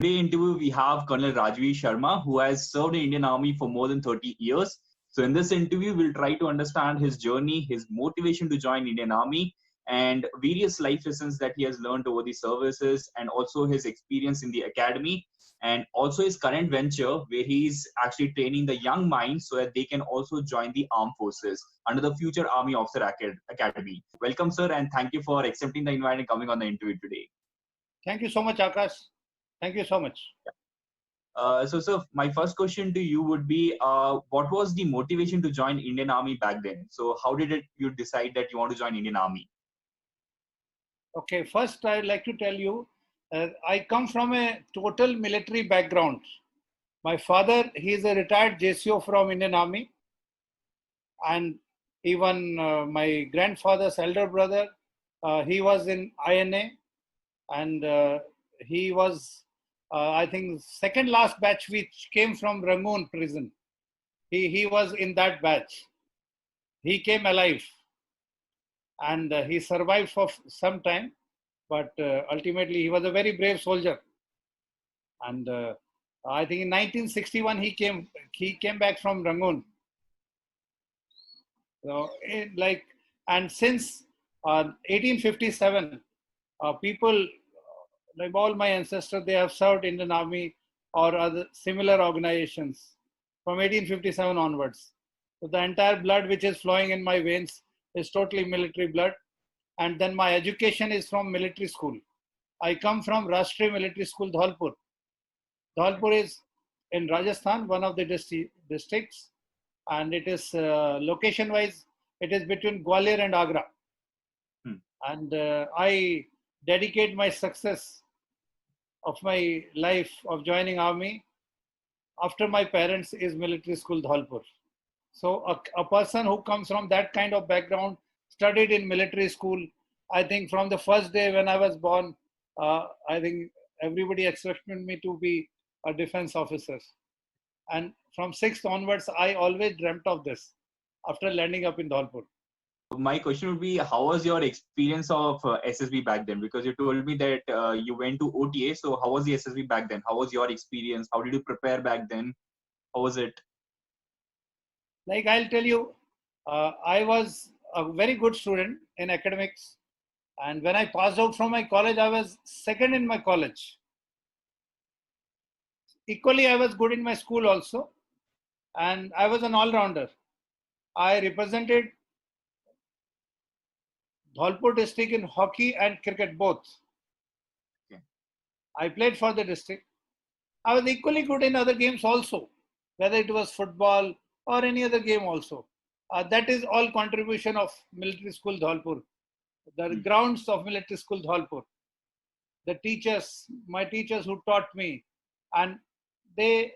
Today interview we have Colonel Rajveer Sharma, who has served in Indian Army for more than 30 years. So in this interview, we'll try to understand his journey, his motivation to join Indian Army, and various life lessons that he has learned over the services, and also his experience in the academy, and also his current venture where he's actually training the young minds so that they can also join the armed forces under the Future Army Officer Academy. Welcome, sir, and thank you for accepting the invite and coming on the interview today. Thank you so much, Akash. Thank you so much. So, my first question to you would be, what was the motivation to join Indian Army back then? So, how did you decide that you want to join Indian Army? Okay, first I'd like to tell you, I come from a total military background. My father, he is a retired JCO from Indian Army, and even my grandfather's elder brother, he was in INA, and he was, I think, second last batch which came from Rangoon prison. He was in that batch. He came alive, and he survived for some time, but ultimately he was a very brave soldier. And I think in 1961 he came back from Rangoon. So and since 1857, people like all my ancestors, they have served Indian Army or other similar organizations from 1857 onwards. So the entire blood which is flowing in my veins is totally military blood. And then my education is from military school. I come from Rashtriya Military School, Dholpur. Dholpur is in Rajasthan, one of the districts, and it is location-wise, it is between Gwalior and Agra. And I dedicate my success of my life of joining army after my parents is military school Dholpur. So a person who comes from that kind of background, studied in military school, I think from the first day when I was born, I think everybody expected me to be a defense officer. And from 6th onwards, I always dreamt of this after landing up in Dholpur. My question would be, how was your experience of SSB back then? Because you told me that you went to OTA. So how was the SSB back then? How was your experience? How did you prepare back then? How was it? Like I'll tell you, I was a very good student in academics. And when I passed out from my college, I was second in my college. Equally, I was good in my school also. And I was an all-rounder. I represented Dholpur district in hockey and cricket both. Okay. I played for the district. I was equally good in other games also, whether it was football or any other game also. That is all contribution of military school Dholpur, the grounds of military school Dholpur. The teachers, my teachers who taught me, and they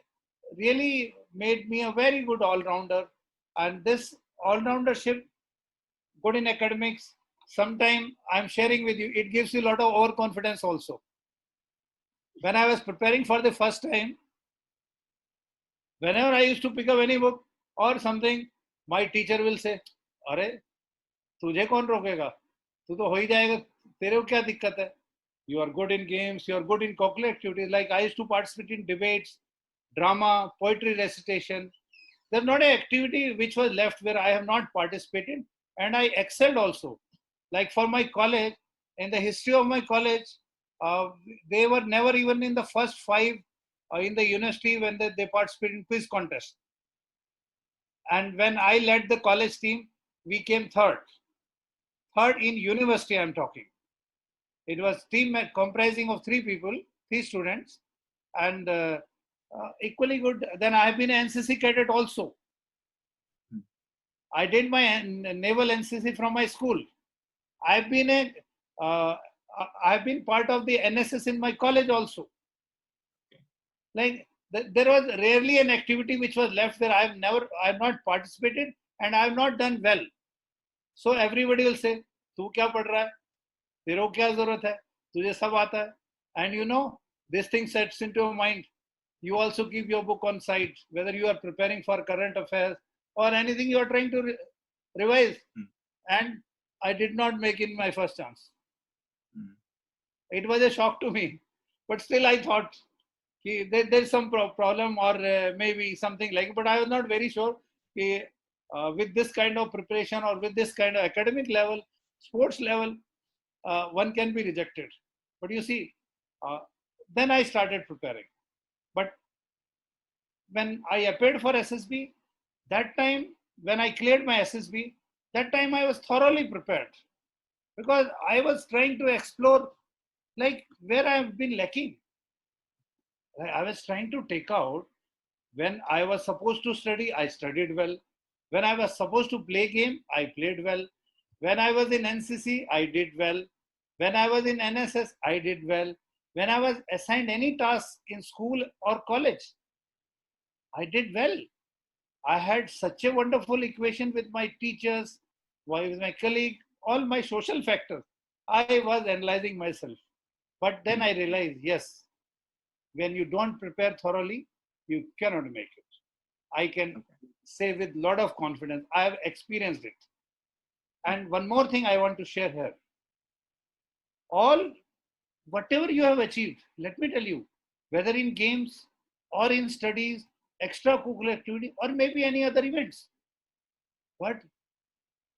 really made me a very good all-rounder. And this all-roundership, good in academics, sometimes I'm sharing with you, it gives you a lot of overconfidence also. When I was preparing for the first time, whenever I used to pick up any book or something, my teacher will say, "अरे, तुझे कौन रोकेगा? तू तो हो ही जाएगा. तेरे को क्या दिक्कत है? You are good in games. You are good in curricular activities." Like I used to participate in debates, drama, poetry recitation. There's not an activity which was left where I have not participated, and I excelled also. Like for my college, in the history of my college, they were never even in the first 5 in the university when they participated in quiz contest. And when I led the college team, we came third. Third in university, I'm talking. It was team comprising of 3 people, 3 students, and equally good. Then I have been an NCC cadet also. I did my naval NCC from my school. I've been part of the NSS in my college also. Like there was rarely an activity which was left where I have not participated and I have not done well. So everybody will say, "तू क्या पढ़ रहा है? तेरे को क्या जरूरत है? तुझे सब आता है." And you know, this thing sets into your mind. You also keep your book on side, whether you are preparing for current affairs or anything you are trying to revise. And I did not make in my first chance. It was a shock to me, but still I thought, there's some problem or maybe something like, but I was not very sure with this kind of preparation or with this kind of academic level, sports level, one can be rejected. But you see, then I started preparing. But when I appeared for SSB, that time when I cleared my SSB, that time I was thoroughly prepared because I was trying to explore like where I have been lacking. I was trying to take out when I was supposed to study, I studied well. When I was supposed to play game, I played well. When I was in NCC, I did well. When I was in NSS, I did well. When I was assigned any task in school or college, I did well. I had such a wonderful equation with my teachers, with my colleague, all my social factors. I was analyzing myself. But then I realized, yes, when you don't prepare thoroughly, you cannot make it. I can say with a lot of confidence, I have experienced it. And one more thing I want to share here. Whatever you have achieved, let me tell you, whether in games or in studies, extracurricular activity, or maybe any other events, but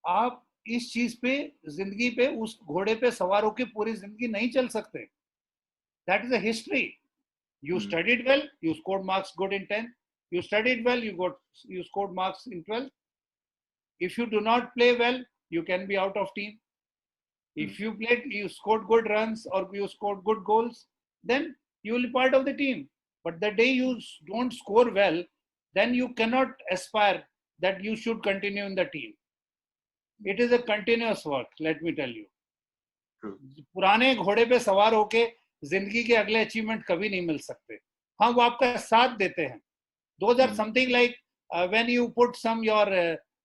आप इस चीज पे जिंदगी पे उस घोड़े पे सवार होकर पूरी जिंदगी नहीं चल सकते. That is a history. You studied well, you scored marks good in 10th. You studied well, you scored marks in 12th. If you do not play well, you can be out of team. If you scored good runs or you scored good goals, then you will be part of the team. But the day you don't score well, then you cannot aspire that you should continue in the team. It is a continuous work, let me tell you. पुराने घोड़े पे सवार होके जिंदगी के अगले achievement कभी नहीं मिल सकते. हाँ, वो आपका साथ देते हैं. Those are something like when you put some your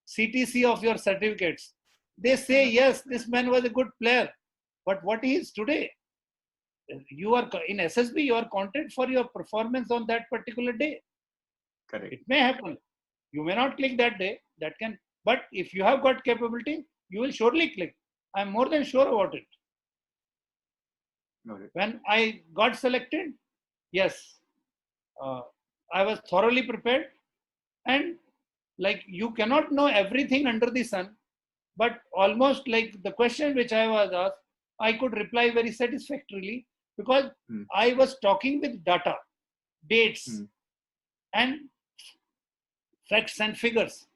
CTC of your certificates. They say, yes, this man was a good player. But what he is today? You are in SSB, you are counted for your performance on that particular day. Correct. It may happen. You may not click that day. That can. But if you have got capability, you will surely click. I'm more than sure about it. When I got selected, yes, I was thoroughly prepared. And like you cannot know everything under the sun, but almost like the question which I was asked, I could reply very satisfactorily because I was talking with data, dates, and facts and figures.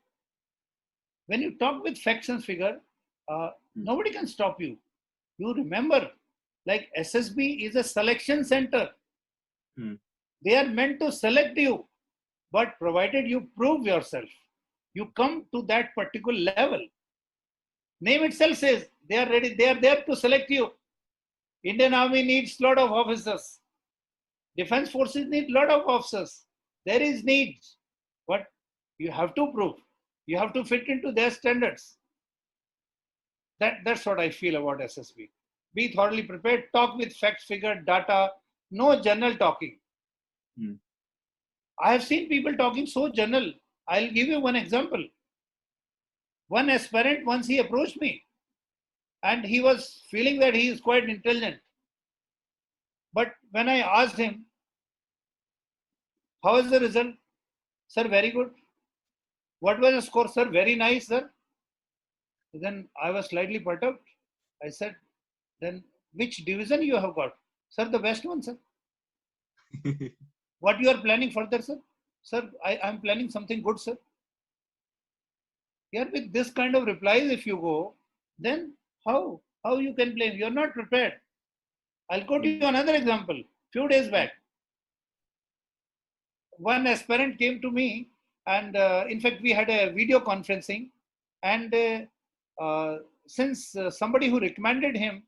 When you talk with facts and figure, nobody can stop you. You remember, like SSB is a selection center. They are meant to select you, but provided you prove yourself, you come to that particular level. Name itself says they are ready. They are there to select you. Indian Army needs a lot of officers. Defense forces need a lot of officers. There is need, but you have to prove. You have to fit into their standards. That's what I feel about SSB. Be thoroughly prepared. Talk with facts, figure, data. No general talking. I have seen people talking so general. I'll give you one example. One aspirant, once he approached me and he was feeling that he is quite intelligent. But when I asked him, how is the result? Sir, very good. What was the score? Sir, very nice, sir. Then I was slightly perturbed. I said, then which division you have got? Sir, the best one, sir. What you are planning further, sir? Sir, I am planning something good, sir. Here with this kind of replies, if you go, then how you can blame? You're not prepared. I'll quote you another example. Few days back, one aspirant came to me and in fact, we had a video conferencing and since somebody who recommended him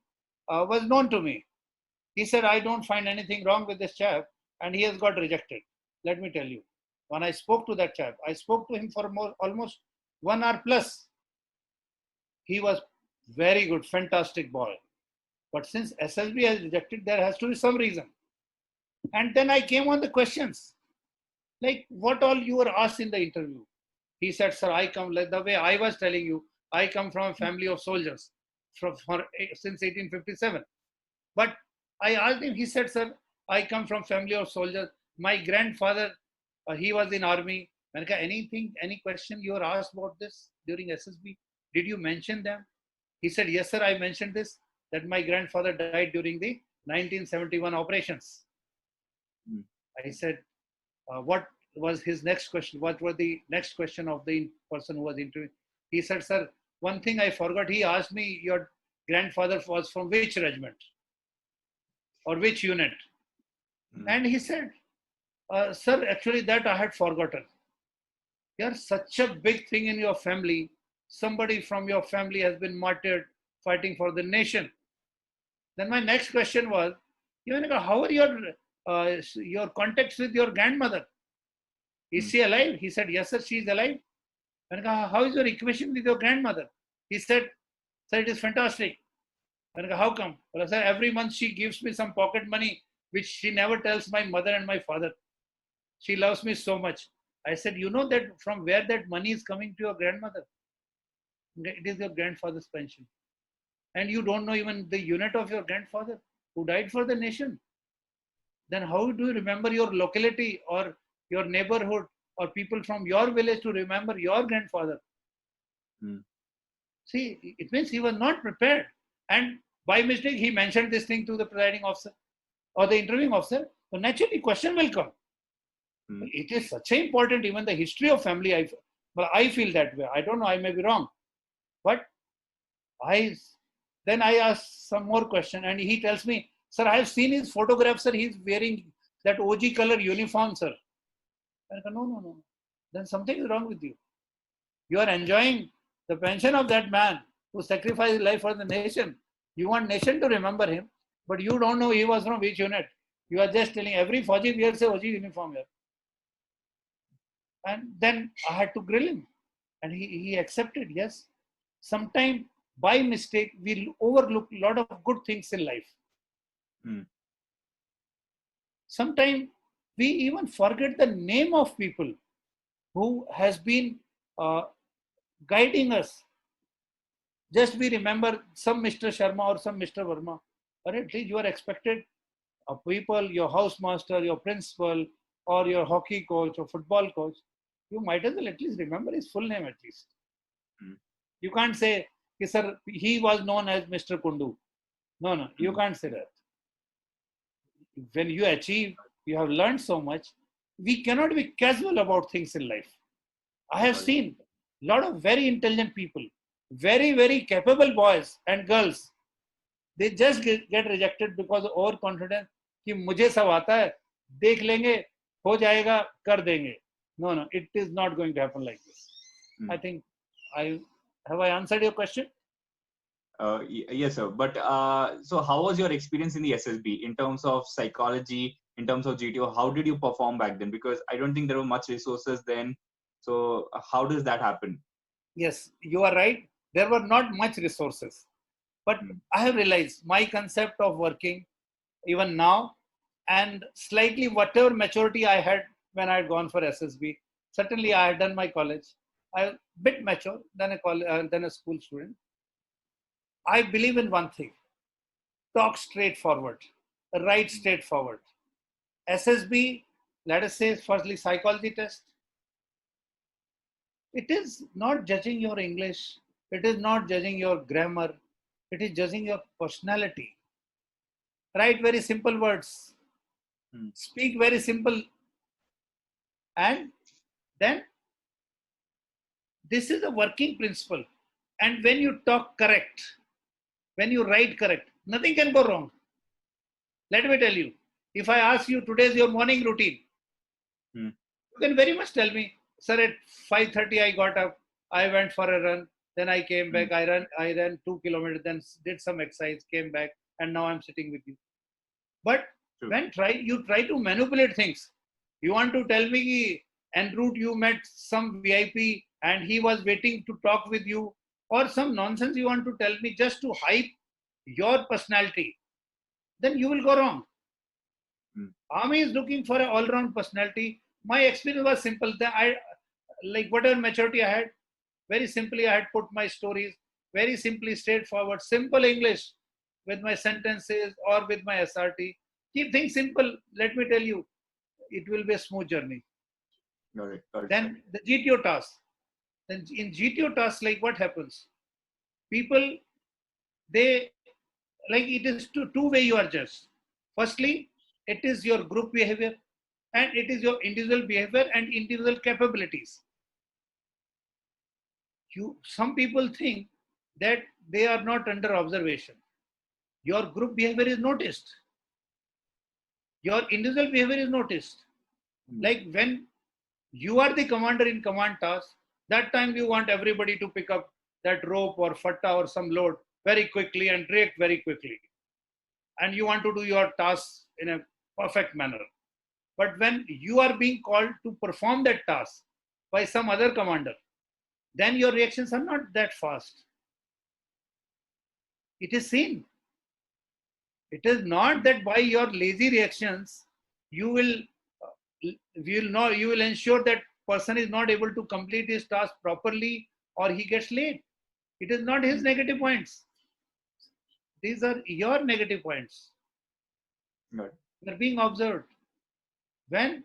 was known to me, he said, I don't find anything wrong with this chap and he has got rejected. Let me tell you, when I spoke to that chap, I spoke to him for almost 1 hour plus. He was very good, fantastic boy. But since SSB has rejected, there has to be some reason. And then I came on the questions. Like what all you were asked in the interview. He said, sir, I come, like the way I was telling you, I come from a family of soldiers since 1857. But I asked him, he said, sir, I come from family of soldiers. my grandfather, he was in army. Anything, any question you were asked about this during SSB? Did you mention them? He said, yes, sir, I mentioned this, that my grandfather died during the 1971 operations. Mm. I said, what was his next question? What were the next question of the person who was interviewing? He said, sir, one thing I forgot. He asked me, your grandfather was from which regiment or which unit? Mm. And he said, sir, actually that I had forgotten. You're such a big thing in your family. Somebody from your family has been martyred fighting for the nation. Then my next question was, how are your contacts with your grandmother? Is she alive? He said, yes, sir, she is alive. How is your equation with your grandmother? He said, sir, it is fantastic. How come? Well, sir, every month she gives me some pocket money, which she never tells my mother and my father. She loves me so much. I said, you know that from where that money is coming to your grandmother? It is your grandfather's pension. And you don't know even the unit of your grandfather who died for the nation. Then how do you remember your locality or your neighborhood or people from your village to remember your grandfather? Mm. See, it means he was not prepared. And by mistake, he mentioned this thing to the presiding officer or the interviewing officer. So naturally, question will come. Mm. It is such an important, even the history of family. I feel that way. I don't know, I may be wrong. But then I asked some more question and he tells me, sir, I have seen his photograph, sir. He's wearing that OG color uniform, sir. I go, no. Then something is wrong with you. You are enjoying the pension of that man who sacrificed his life for the nation. You want nation to remember him, but you don't know he was from which unit. You are just telling every Fauji wears a OG uniform here. And then I had to grill him. And he accepted, yes. Sometimes by mistake, we overlook a lot of good things in life. Mm. Sometimes we even forget the name of people who has been guiding us. Just we remember some Mr. Sharma or some Mr. Verma. Or at least you are expected people, your housemaster, your principal, or your hockey coach or football coach, you might as well at least remember his full name at least. Mm. You can't say, sir, he was known as Mr. Kundu. No, you can't say that. When you achieve, you have learned so much. We cannot be casual about things in life. I have seen a lot of very intelligent people, very, very capable boys and girls. They just get rejected because of overconfidence कि मुझे सब आता है, देख लेंगे, हो जाएगा, कर देंगे. No, it is not going to happen like this. Mm. I think have I answered your question? Yes, sir. But so how was your experience in the SSB in terms of psychology, in terms of GTO? How did you perform back then? Because I don't think there were much resources then. So how does that happen? Yes, you are right. There were not much resources. But I have realized my concept of working, even now, and slightly whatever maturity I had when I had gone for SSB, certainly I had done my college. I was a bit mature than a school student. I believe in one thing: talk straightforward, write straightforward. SSB, let us say, firstly, psychology test. It is not judging your English. It is not judging your grammar. It is judging your personality. Write very simple words. Speak very simple. And then this is a working principle. And when you talk correct, when you write correct, nothing can go wrong. Let me tell you, if I ask you today's your morning routine, you can very much tell me, sir, at 5:30 I got up, I went for a run, then I came back, I ran 2 kilometers, then did some exercise, came back, and now I'm sitting with you. But when you try to manipulate things, you want to tell me en route you met some VIP and he was waiting to talk with you, or some nonsense you want to tell me just to hype your personality, then you will go wrong. Army is looking for an all-round personality. My experience was simple. Like whatever maturity I had, very simply I had put my stories, very simply, straightforward, simple English with my sentences or with my SRT. Keep things simple. Let me tell you, it will be a smooth journey. Got it. Got it. Then the GTO task. Then in GTO tasks, like what happens? People, they, like it is two-way you are judged. Firstly, it is your group behavior and it is your individual behavior and individual capabilities. Some people think that they are not under observation. Your group behavior is noticed. Your individual behavior is noticed. Like when you are the commander in command task, that time you want everybody to pick up that rope or fatta or some load very quickly and react very quickly. And you want to do your tasks in a perfect manner. But when you are being called to perform that task by some other commander, then your reactions are not that fast. It is seen. It is not that by your lazy reactions, you will ensure that person is not able to complete his task properly or he gets late. It is not his negative points. These are your negative points. Right. You are being observed. When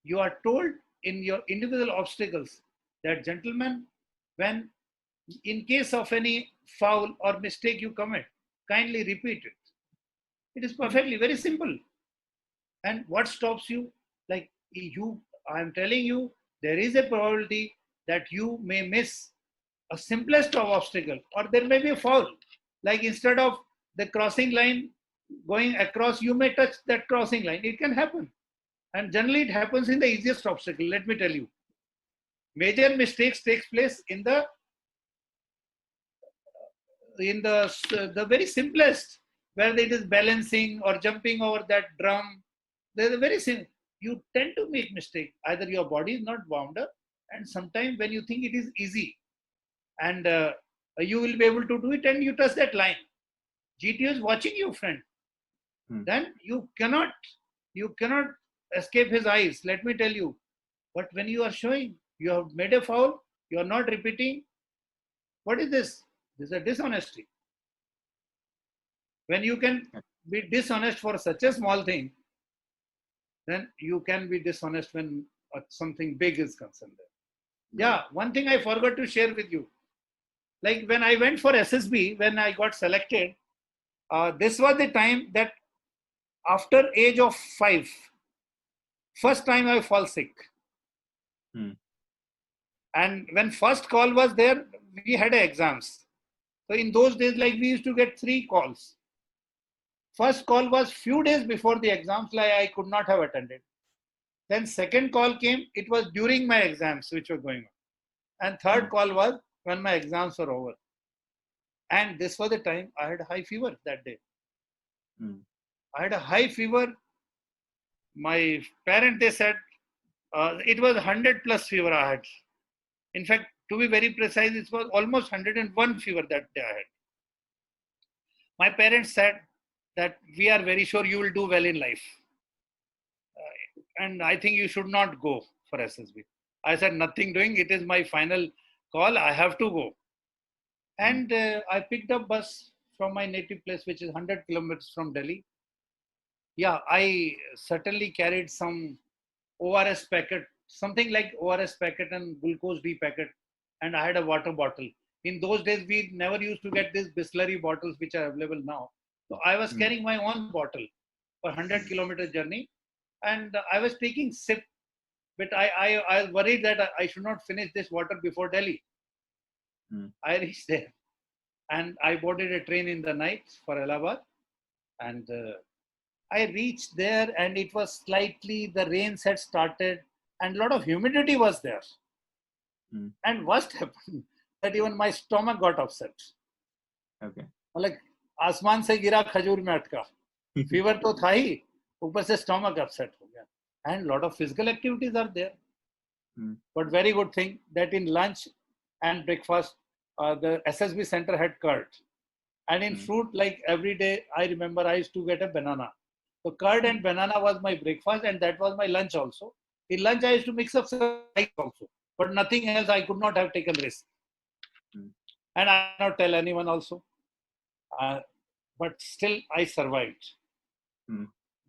you are told in your individual obstacles that, gentlemen, when in case of any foul or mistake you commit, kindly repeat it. It is perfectly very simple. And what stops you? Like I am telling you, there is a probability that you may miss a simplest of obstacle, or there may be a foul. Like instead of the crossing line going across, you may touch that crossing line. It can happen. And generally it happens in the easiest obstacle. Let me tell you. Major mistakes takes place in the very simplest, where it is balancing or jumping over that drum. There's a very simple. You tend to make mistake. Either your body is not warmed up, and sometimes when you think it is easy, and you will be able to do it, and you touch that line. GTO is watching you, friend. Then you cannot escape his eyes. Let me tell you. But when you are showing you have made a foul, you are not repeating. What is this? This is a dishonesty. When you can be dishonest for such a small thing, then you can be dishonest when something big is concerned. Yeah, one thing I forgot to share with you. Like when I went for SSB, when I got selected, this was the time that after age of 5, first time I fall sick. And when first call was there, we had exams. So in those days, like we used to get 3 calls. First call was few days before the exams, like I could not have attended. Then second call came, it was during my exams which were going on. And third call was when my exams were over. And this was the time I had high fever that day. I had a high fever. My parent, they said, it was 100 plus fever I had. In fact, to be very precise, it was almost 101 fever that day I had. My parents said that we are very sure you will do well in life. And I think you should not go for SSB. I said, nothing doing. It is my final call. I have to go. And I picked up bus from my native place, which is 100 kilometers from Delhi. Yeah, I certainly carried some ORS packet, something like ORS packet and glucose D packet. And I had a water bottle. In those days, we never used to get these Bisleri bottles, which are available now. So I was carrying my own bottle for 100 kilometer journey. And I was taking sip, but I was worried that I should not finish this water before Delhi. I reached there and I boarded a train in the night for Allahabad. And I reached there and it was slightly, the rains had started and a lot of humidity was there. And what happened? That even my stomach got upset. Okay. Like, आसमान से गिरा खजूर में अटका. Fever तो था ही, ऊपर से stomach upset हो गया. And lot of physical activities are there. But very good thing that in lunch and breakfast, the SSB center had curd. And in fruit, like every day, I remember I used to get a banana. So curd and banana was my breakfast and that was my lunch also. In lunch, I used to mix up some rice also. But nothing else, I could not have taken risk. And I did not tell anyone also. But still, I survived.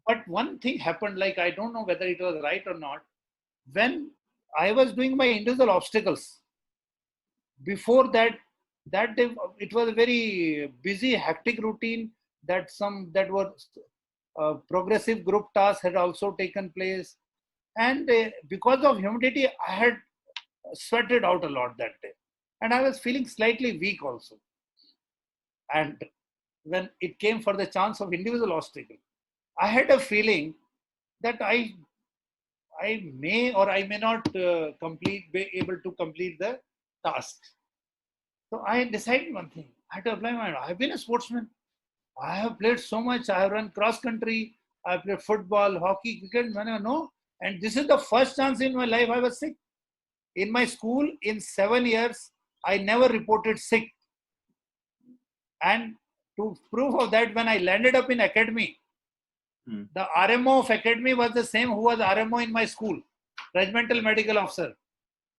But one thing happened, like I don't know whether it was right or not. When I was doing my individual obstacles, before that, that day it was a very busy, hectic routine. That was progressive group tasks had also taken place, and because of humidity, I had sweated out a lot that day, and I was feeling slightly weak also. And when it came for the chance of individual obstacle, I had a feeling that I may or I may not be able to complete the task. So I decided one thing. I had to apply my mind. I've been a sportsman. I have played so much. I have run cross country. I played football, hockey, cricket. No. And this is the first chance in my life I was sick. In my school, in 7 years, I never reported sick. And to proof of that, when I landed up in academy, the RMO of academy was the same who was RMO in my school, regimental medical officer.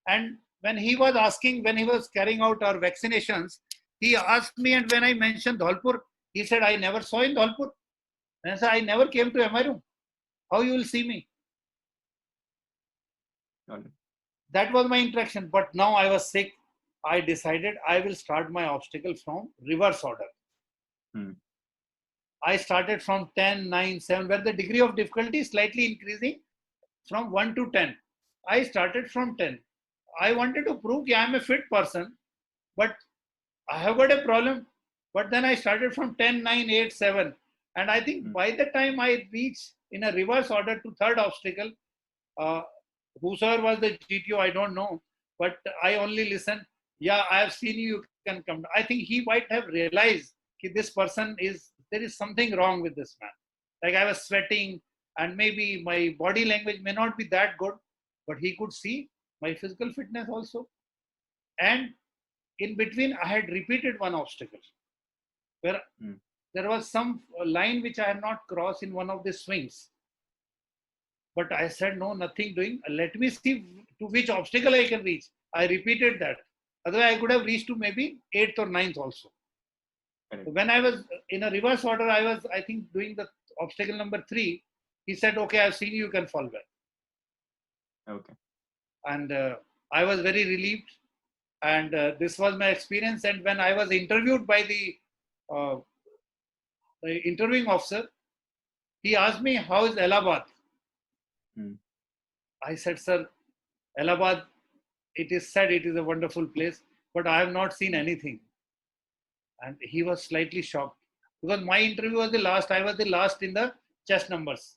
And when he was asking, when he was carrying out our vaccinations, he asked me, and when I mentioned Dholpur, he said, I never saw in Dholpur. And I said, I never came to MI room. How you will see me? That was my interaction. But now I was sick. I decided I will start my obstacle from reverse order. I started from 10, 9, 7, where the degree of difficulty is slightly increasing from 1 to 10. I started from 10. I wanted to prove I am a fit person, but I have got a problem. But then I started from 10, 9, 8, 7. And I think by the time I reached in a reverse order to third obstacle, whosoever was the GTO, I don't know, but I only listened. Yeah, I have seen you can come. I think he might have realized that this person there is something wrong with this man. Like I was sweating and maybe my body language may not be that good, but he could see my physical fitness also. And in between, I had repeated one obstacle where there was some line which I had not crossed in one of the swings. But I said, no, nothing doing. Let me see to which obstacle I can reach. I repeated that. Otherwise, I could have reached to maybe 8th or 9th also. When I was in a reverse order, I was, I think, doing the obstacle number 3. He said, okay, I've seen you can fall back. Okay. And I was very relieved. And this was my experience. And when I was interviewed by the interviewing officer, he asked me, how is Allahabad? I said, sir, Allahabad, it is said it is a wonderful place, but I have not seen anything. And he was slightly shocked because my interview was the last. I was the last in the chest numbers.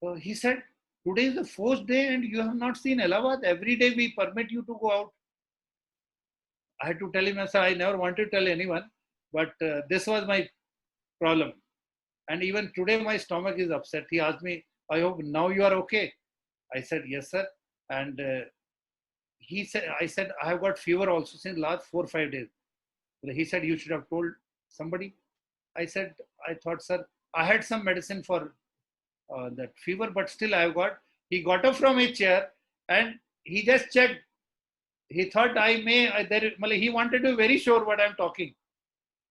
So he said, today is the 4th day and you have not seen Allahabad. Every day we permit you to go out. I had to tell him, sir, I never wanted to tell anyone, but this was my problem. And even today my stomach is upset. He asked me, I hope now you are okay. I said, yes, sir. And I said, I have got fever also since last 4 or 5 days. He said, you should have told somebody. I said, I thought, sir, I had some medicine for that fever, but still I have got. He got up from his chair and he just checked. He thought he wanted to be very sure what I'm talking.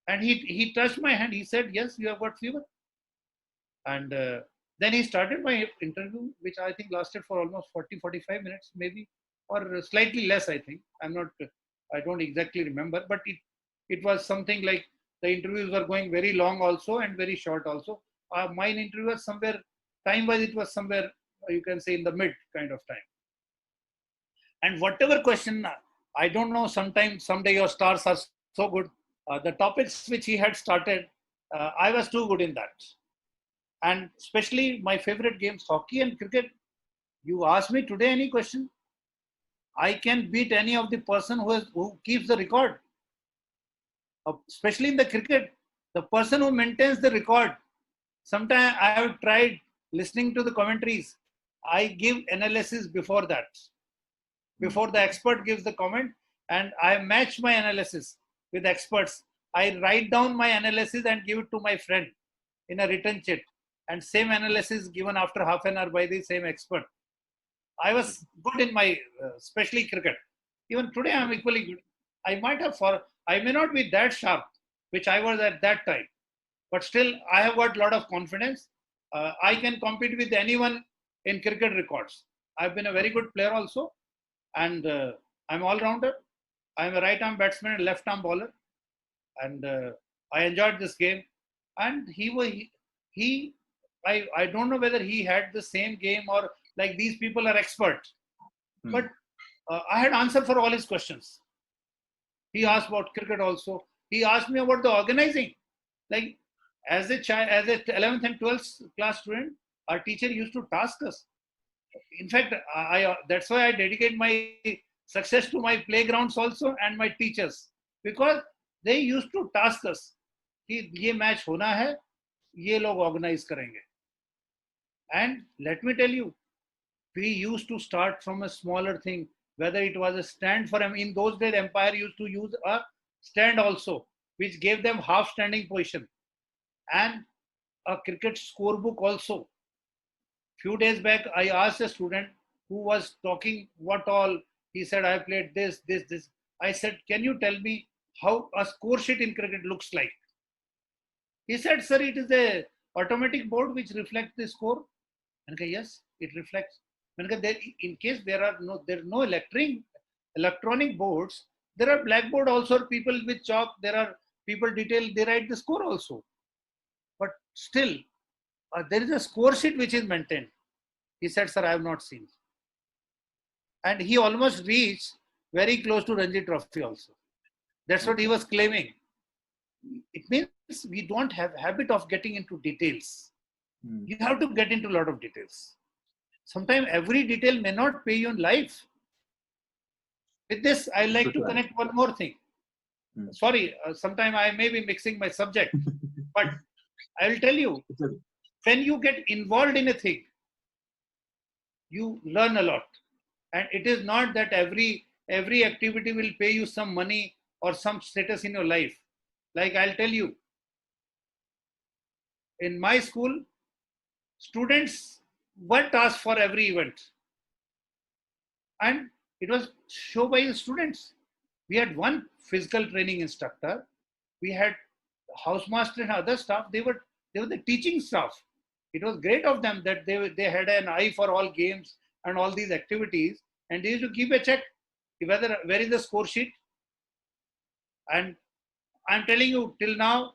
And he touched my hand. He said, yes, you have got fever. And then he started my interview, which I think lasted for almost 40, 45 minutes, maybe, or slightly less, I think. I don't exactly remember, but it was something like the interviews were going very long also and very short also. Mine interview was somewhere, time-wise, it was somewhere, you can say in the mid kind of time. And whatever question, I don't know, someday your stars are so good. The topics which he had started, I was too good in that. And especially my favorite games, hockey and cricket. You ask me today any question, I can beat any of the person who keeps the record. Especially in the cricket, the person who maintains the record. Sometimes I have tried listening to the commentaries. I give analysis before that. Before the expert gives the comment, and I match my analysis with experts. I write down my analysis and give it to my friend in a written sheet. And same analysis given after half an hour by the same expert. I was good in my, especially cricket. Even today I am equally good. I may not be that sharp, which I was at that time. But still, I have got a lot of confidence. I can compete with anyone in cricket records. I've been a very good player also, and I'm all-rounder. I'm a right-arm batsman and left-arm bowler, and I enjoyed this game. And I don't know whether he had the same game or like these people are expert, but I had answer for all his questions. He asked about cricket also. He asked me about the organizing. Like as a child, as a 11th and 12th class student, our teacher used to task us. In fact, that's why I dedicate my success to my playgrounds also and my teachers, because they used to task us कि ये match होना है, ये लोग organize करेंगे. And let me tell you, we used to start from a smaller thing, whether it was a stand for him. In those days, Empire used to use a stand also, which gave them half standing position, and a cricket scorebook also. Few days back, I asked a student who was talking what all. He said, I played this, this, this. I said, can you tell me how a score sheet in cricket looks like? He said, sir, it is a automatic board which reflects the score. And I said, yes, it reflects. In case there are no electronic boards, there are blackboard also, people with chalk, there are people detail, they write the score also. But still, there is a score sheet which is maintained. He said, sir, I have not seen. And he almost reached very close to Ranji Trophy also. That's what he was claiming. It means we don't have habit of getting into details. You have to get into a lot of details. Sometimes every detail may not pay you in life. With this, I like to connect one more thing. Sorry, sometime I may be mixing my subject, but I will tell you, when you get involved in a thing, you learn a lot. And it is not that every activity will pay you some money or some status in your life. Like I'll tell you, in my school, students were tasked for every event. And it was shown by the students. We had one physical training instructor. We had housemaster and other staff. They were the teaching staff. It was great of them that they had an eye for all games and all these activities. And they used to keep a check where is the score sheet. And I'm telling you, till now,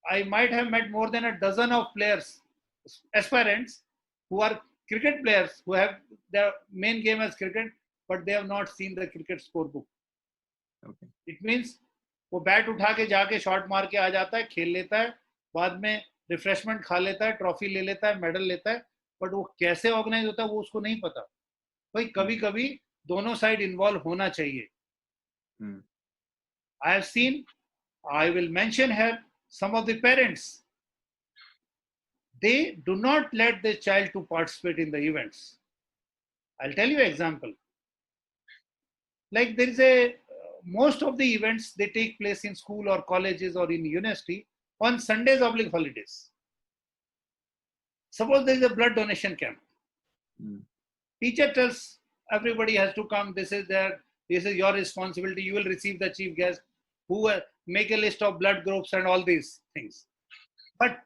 I might have met more than a dozen of players, aspirants, who are cricket players, who have their main game as cricket, but they have not seen the cricket scorebook. Okay. It means वो bat उठा के जाके shot मार के आ जाता है, खेल लेता है, बाद में रिफ्रेशमेंट खा लेता है, ट्रॉफी ले लेता है, मेडल लेता है, बट वो कैसे ऑर्गेनाइज होता है वो उसको नहीं पता. भाई कभी कभी दोनों साइड इन्वॉल्व होना चाहिए. I have seen, I will mention here some of the parents. They do not let their child to participate in the events. I'll tell you an example. Like there is most of the events, they take place in school or colleges or in university on Sundays or holidays. Suppose there is a blood donation camp. Teacher tells everybody has to come. This is your responsibility. You will receive the chief guest who will make a list of blood groups and all these things. But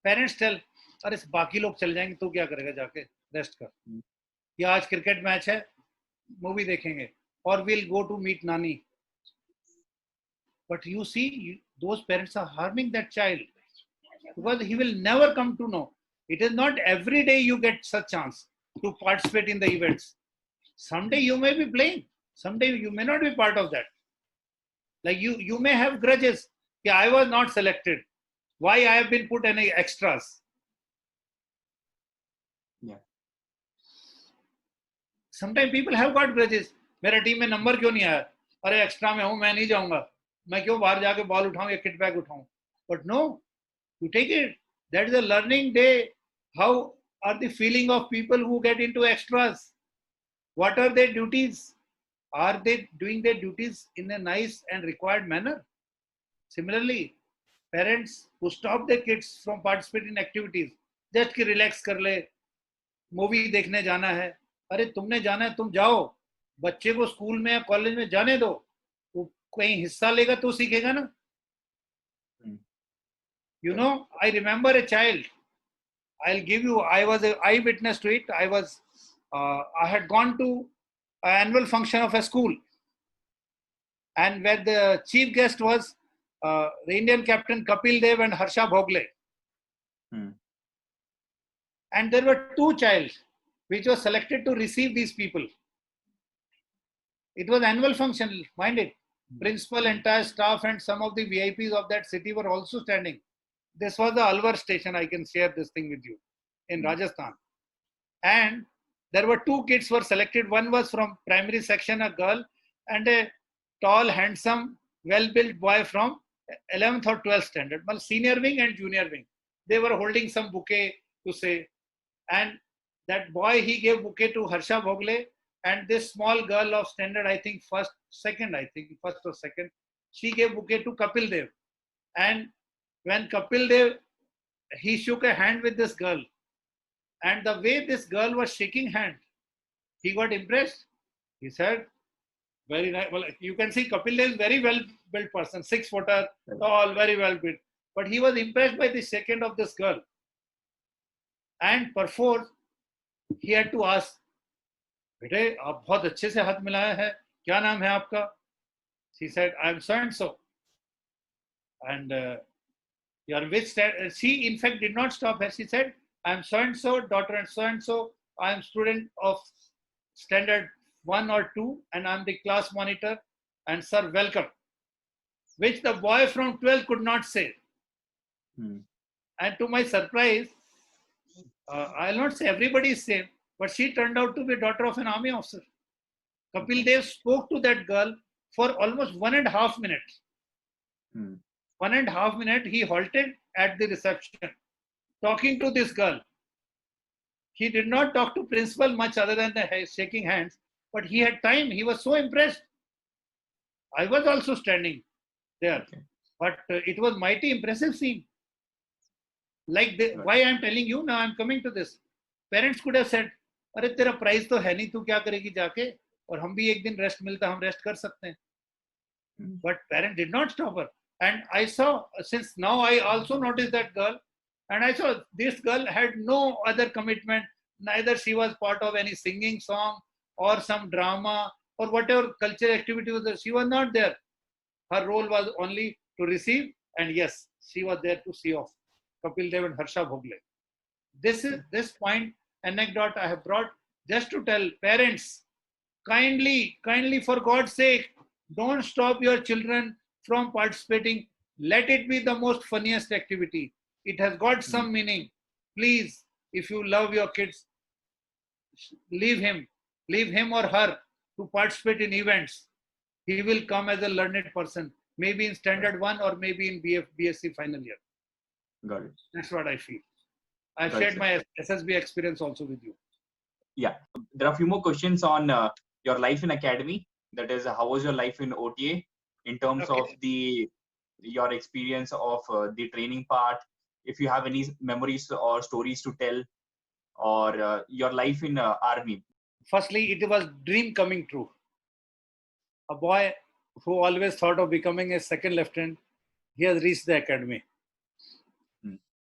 parents tell, अरे बाकी लोग चल जाएंगे तो क्या करेगा जाके rest कर, या आज क्रिकेट मैच है मूवी देखेंगे, or we'll go to meet Nani. But you see, those parents are harming that child because he will never come to know. It is not every day you get such chance to participate in the events. Someday you may be playing. Someday you may not be part of that. Like you may have grudges. Yeah, I was not selected. Why I have been put in extras? Yeah. Sometimes people have got grudges. मेरा team में number क्यों नहीं आया? अरे extra में हूं, मैं नहीं जाऊंगा. मैं क्यों बाहर जाके बॉल उठाऊं या किट बैग उठाऊं? But no, you take it. That is a learning day. How are the feeling of people who get into extras? What are their duties? Are they doing their duties in a nice and required manner? Similarly, parents who stop their kids from participating in activities, just कि relax कर ले, movie देखने जाना है. अरे तुमने जाना है, तुम जाओ. बच्चे को स्कूल में या कॉलेज में जाने दो, वो कहीं हिस्सा लेगा तो सीखेगा ना. You know, I remember a child. I'll give you. I was an eyewitness to it. I had gone to an annual function of a school, and where the chief guest was the Indian captain Kapil Dev and Harsha Bhogle. Hmm. And there were two childs which were selected to receive these people. It was annual function, mind it. Principal, entire staff, and some of the VIPs of that city were also standing. This was the Alwar station. I can share this thing with you in Rajasthan. And there were two kids were selected. One was from primary section, a girl, and a tall, handsome, well-built boy from 11th or 12th standard. Well, senior wing and junior wing. They were holding some bouquet to say. And that boy, he gave bouquet to Harsha Bhogle, and this small girl of standard, I think first or second, she gave bouquet to Kapil Dev. And when Kapil Dev, he shook a hand with this girl, and the way this girl was shaking hand, he got impressed. He said, very nice. Well, you can see Kapil Dev is very well built person, 6-footer, tall, very well built. But he was impressed by the second of this girl. And perforce, he had to ask, बेटे आप बहुत अच्छे से हाथ मिलाया है, क्या नाम है आपका? She said, I am so and so. And you are which standard? She in fact did not stop her. She said, I am so and so, daughter and so. I am student of standard 1 or 2, and I am the class monitor. And sir, welcome. Which the boy from 12 could not say. And to my surprise, I'll not say everybody is same, but she turned out to be daughter of an army officer. Kapil Dev spoke to that girl for almost 1.5 minutes. 1.5 minutes, he halted at the reception, talking to this girl. He did not talk to principal much other than the shaking hands, but he had time. He was so impressed. I was also standing there, but it was mighty impressive scene. Like why I'm telling you now, I'm coming to this. Parents could have said, अरे तेरा price तो है नहीं, तू क्या करेगी जाके, और हम भी एक दिन रेस्ट मिलता, हम रेस्ट कर सकते हैं. But parent did not stop her. And I saw, since now I also noticed that girl, and I saw this girl had no other commitment. Neither she was part of any singing song or some drama or whatever cultural activity was there. She was not there. Her role was only to receive, and yes, she was there to see off Kapil Dev and Harsha Bhogle. This point anecdote I have brought just to tell parents, kindly for God's sake, don't stop your children from participating. Let it be the most funniest activity. It has got some meaning. Please, if you love your kids, leave him or her to participate in events. He will come as a learned person, maybe in standard 1 or maybe in BSc final year. Got it. That's what I feel. I've shared my SSB experience also with you. Yeah, there are a few more questions on your life in academy. That is, how was your life in OTA in terms of your experience of the training part? If you have any memories or stories to tell, or your life in army. Firstly, it was dream coming true. A boy who always thought of becoming a second lieutenant, he has reached the academy.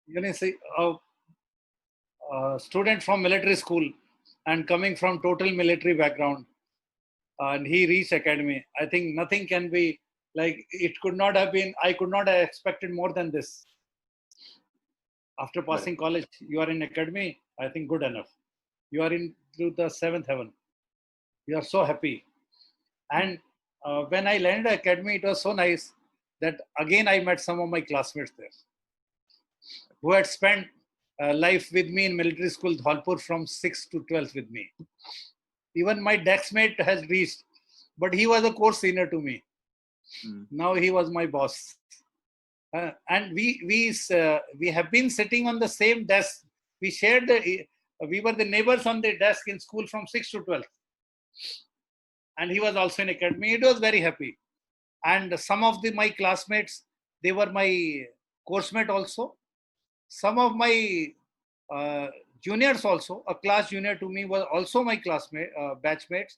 You know, see, a student from military school and coming from total military background, and he reached academy. I think nothing can be like, it could not have been, I could not have expected more than this. After passing college, you are in academy, I think good enough. You are into the 7th heaven. You are so happy. And when I landed academy, it was so nice that again I met some of my classmates there who had spent life with me in military school Dhalpur from 6th to 12th with me. Even my desk mate has reached, but he was a course senior to me. Now he was my boss. And we have been sitting on the same desk. We were the neighbors on the desk in school from 6th to 12th. And he was also in academy. It was very happy. And some of my classmates, they were my course mate also. Some of my juniors also, a class junior to me, was also my classmate, batchmates.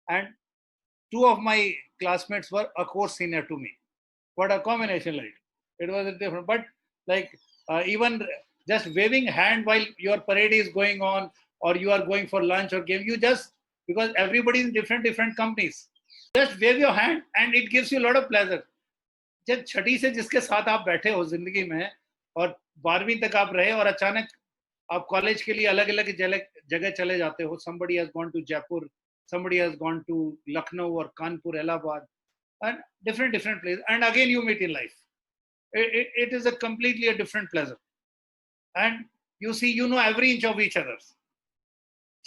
And 2 of my classmates were a course senior to me. What a combination like. It was a different. But Like even just waving hand while your parade is going on, or you are going for lunch or game, you just, because everybody is in different companies, just wave your hand and it gives you a lot of pleasure. जब छठी से जिसके साथ आप बैठे हो जिंदगी में और 12वीं तक आप रहे और अचानक आप कॉलेज के लिए अलग अलग जगह चले जाते हो, somebody has gone to Jaipur, somebody has gone to Lucknow or Kanpur, Allahabad, and different places, and again you meet in life. It is a completely a different pleasure, and you see, you know every inch of each other.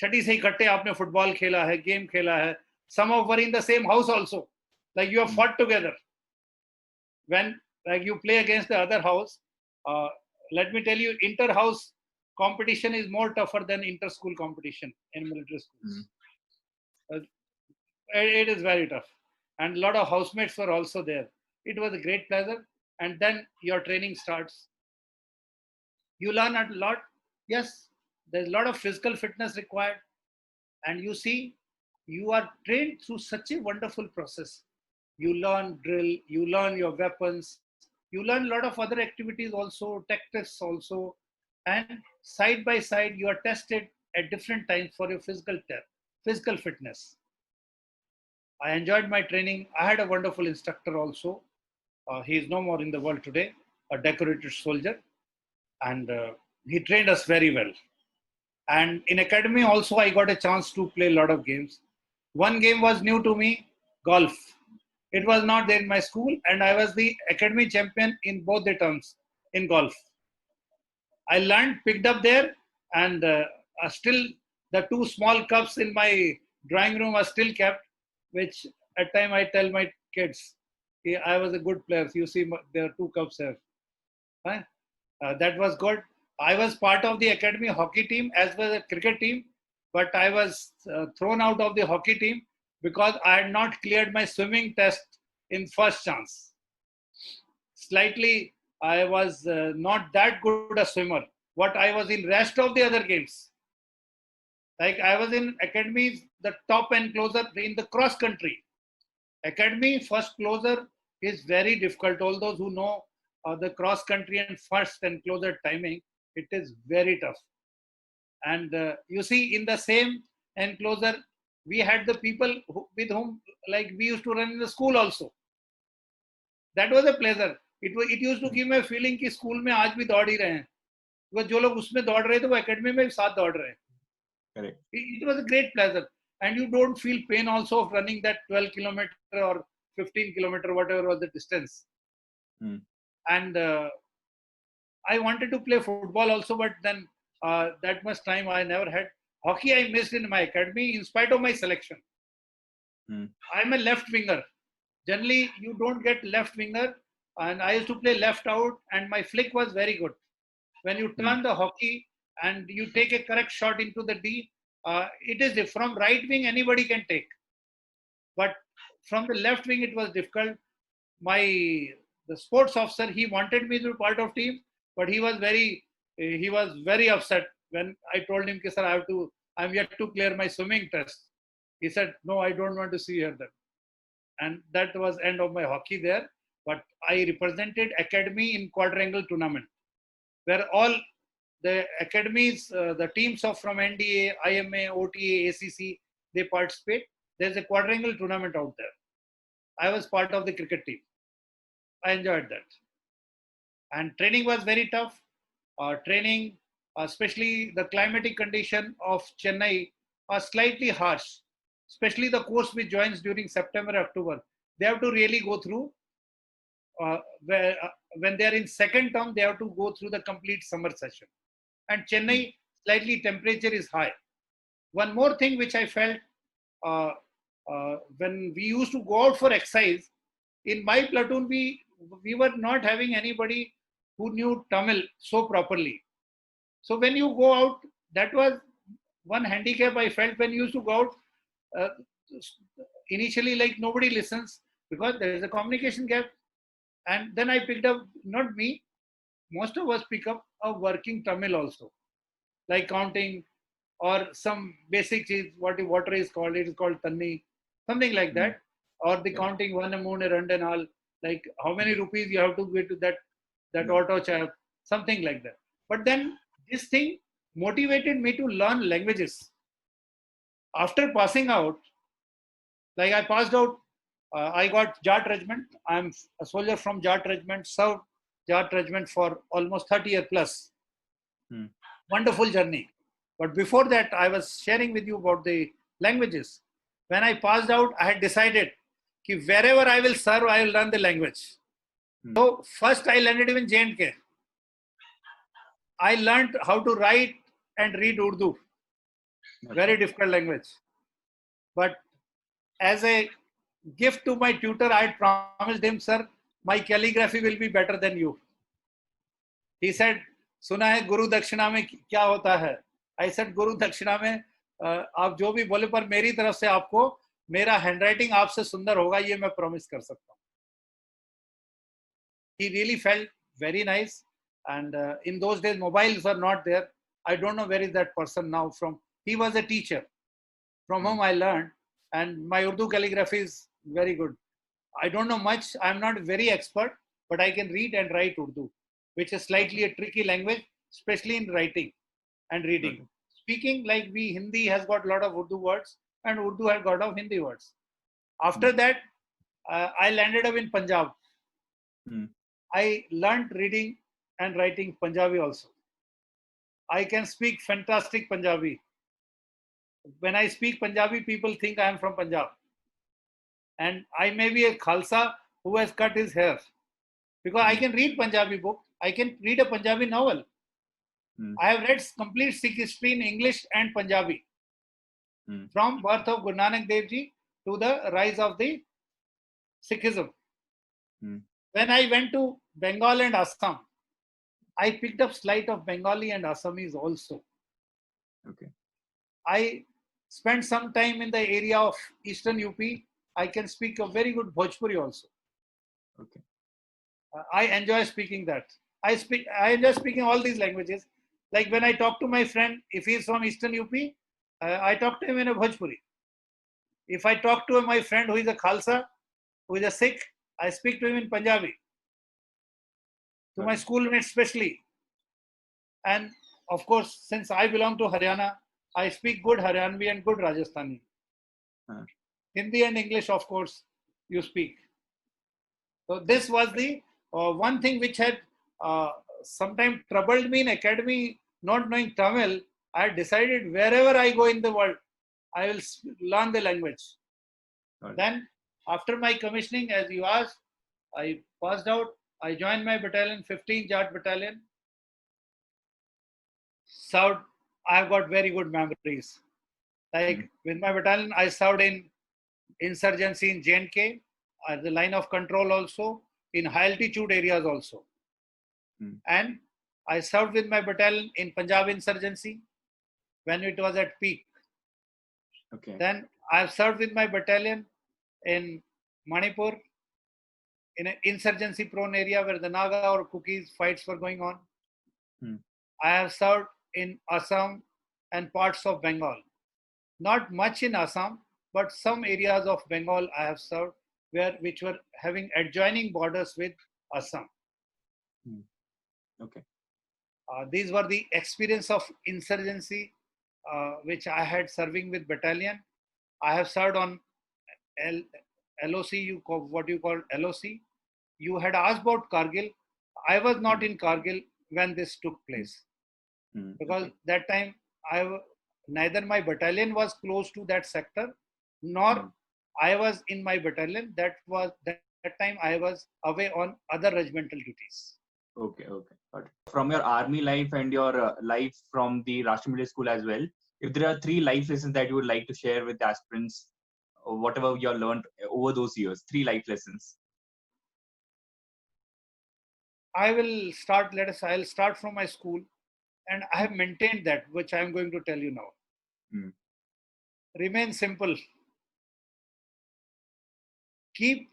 छठी से इकट्ठे आपने football खेला है, game खेला है, some of were in the same house also, like you have fought together. When like you play against the other house, let me tell you, inter-house competition is more tougher than inter-school competition in military schools. It is very tough, and a lot of housemates were also there. It was a great pleasure, and then your training starts. You learn a lot. Yes, there's a lot of physical fitness required, and you see, you are trained through such a wonderful process. You learn drill, you learn your weapons, you learn a lot of other activities also, tactics also, and side by side you are tested at different times for your physical fitness. I enjoyed my training. I had a wonderful instructor also. He is no more in the world today, a decorated soldier, and he trained us very well. And in academy also, I got a chance to play a lot of games. One game was new to me, golf. It was not there in my school, and I was the academy champion in both the terms in golf. I learned, picked up there, and still the two small cups in my drawing room are still kept, which at time I tell my kids, I was a good player. You see, there are two cups here. That was good. I was part of the academy hockey team as well as cricket team, but I was thrown out of the hockey team because I had not cleared my swimming test in first chance. Slightly, I was not that good a swimmer. What I was in rest of the other games. Like I was in academies, the top end closer in the cross country. Academy first closer is very difficult. All those who know the cross country and first and closer timing, it is very tough. And you see, in the same enclosure, we had the people with whom, like, we used to run in the school also. That was a pleasure. It used to give me a feeling कि school में आज भी दौड़ ही रहे हैं. Because जो लोग उसमें दौड़ रहे थे वो academy में भी साथ दौड़ रहे हैं. Correct. It was a great pleasure, and you don't feel pain also of running that 12 kilometer or 15 kilometer, whatever was the distance. And I wanted to play football also, but then that much time I never had. Hockey I missed in my academy in spite of my selection. I'm a left winger. Generally, you don't get left winger, and I used to play left out, and my flick was very good. When you turn the hockey and you take a correct shot into the D, it is from right wing anybody can take, but from the left wing it was difficult. The sports officer, he wanted me to be part of team, but he was very upset when I told him, sir, I'm yet to clear my swimming test. He said, no, I don't want to see you here then. And that was end of my hockey there. But I represented academy in quadrangle tournament, where all the academies, the teams from NDA, IMA, OTA, ACC, they participate. There's a quadrangle tournament out there. I was part of the cricket team. I enjoyed that. And training was very tough. Training, especially the climatic condition of Chennai, are slightly harsh. Especially the course which joins during September, October. They have to really go through. When they are in second term, they have to go through the complete summer session. And Chennai, slightly temperature is high. One more thing which I felt when we used to go out for exercise, in my platoon, we were not having anybody who knew Tamil so properly. So when you go out, that was one handicap I felt when you used to go out. Initially, like nobody listens because there is a communication gap. And then I picked up, not me, most of us pick up a working Tamil also, like counting or some basic cheese, what water is called, it is called Tanni, something like that. Or the counting one moon, a rand and all, like how many rupees you have to give to that auto chap. something like that. But then this thing motivated me to learn languages. After passing out, like I passed out, I got Jat Regiment. I'm a soldier from Jat Regiment, served Jat Regiment for almost 30 years plus. Wonderful journey. But before that, I was sharing with you about the languages. When I passed out, I had decided that wherever I will serve, I will learn the language. So first I landed in J&K. I learned how to write and read Urdu. Very difficult language. But as a gift to my tutor, I had promised him, sir, my calligraphy will be better than you. He said, सुना है गुरु दक्षिणा में क्या होता है? I said, गुरु दक्षिणा में आप जो भी बोले, पर मेरी तरफ से आपको मेरा हैंडराइटिंग आपसे सुंदर होगा, ये मैं प्रॉमिस कर सकता हूँ. He really felt very nice. And in those days, mobiles were not there. I don't know where is that person now from. He was a teacher from whom I learned, and my Urdu calligraphy is very good. I don't know much. I'm not very expert, but I can read and write Urdu, which is slightly a tricky language, especially in writing and reading. Speaking, like Hindi has got a lot of Urdu words, and Urdu has got a lot of Hindi words. After that, I landed up in Punjab. I learned reading and writing Punjabi also. I can speak fantastic Punjabi. When I speak Punjabi, people think I am from Punjab. And I may be a Khalsa who has cut his hair. Because I can read Punjabi book. I can read a Punjabi novel. I have read complete Sikh history in English and Punjabi. From birth of Guru Nanak Dev Ji to the rise of the Sikhism. When I went to Bengal and Assam, I picked up slight of Bengali and Assamese also. I spent some time in the area of Eastern UP. I can speak a very good Bhojpuri also. I enjoy speaking that. I enjoy speaking all these languages. Like when I talk to my friend, if he is from Eastern UP, I talk to him in a Bhojpuri. If I talk to my friend who is a Khalsa, who is a Sikh, I speak to him in Punjabi. To my schoolmates especially. And of course, since I belong to Haryana, I speak good Haryanvi and good Rajasthani. Hindi and English, of course, you speak. So this was the one thing which had sometimes troubled me in academy, not knowing Tamil. I had decided wherever I go in the world, I will learn the language. Then after my commissioning, as you asked, I passed out. I joined my battalion, 15th Jat Battalion. Served, I've got very good memories. Like with my battalion, I served in insurgency in J&K, as the line of control also, in high altitude areas also. And I served with my battalion in Punjab insurgency when it was at peak. Then I've served with my battalion in Manipur, in an insurgency prone area where the Naga or Kukis fights were going on. I have served in Assam and parts of Bengal. Not much in Assam, but some areas of Bengal I have served which were having adjoining borders with Assam. These were the experience of insurgency which I had serving with battalion. I have served on LOC, what you call LOC. You had asked about Kargil. I was not in Kargil when this took place. Because that time neither my battalion was close to that sector, nor I was in my battalion. That time I was away on other regimental duties. But from your army life and your life from the Rashtriya Military School as well, if there are 3 life lessons that you would like to share with the aspirants, or whatever you have learned over those years, 3 life lessons. I'll start from my school, and I have maintained that, which I am going to tell you now. Remain simple. Keep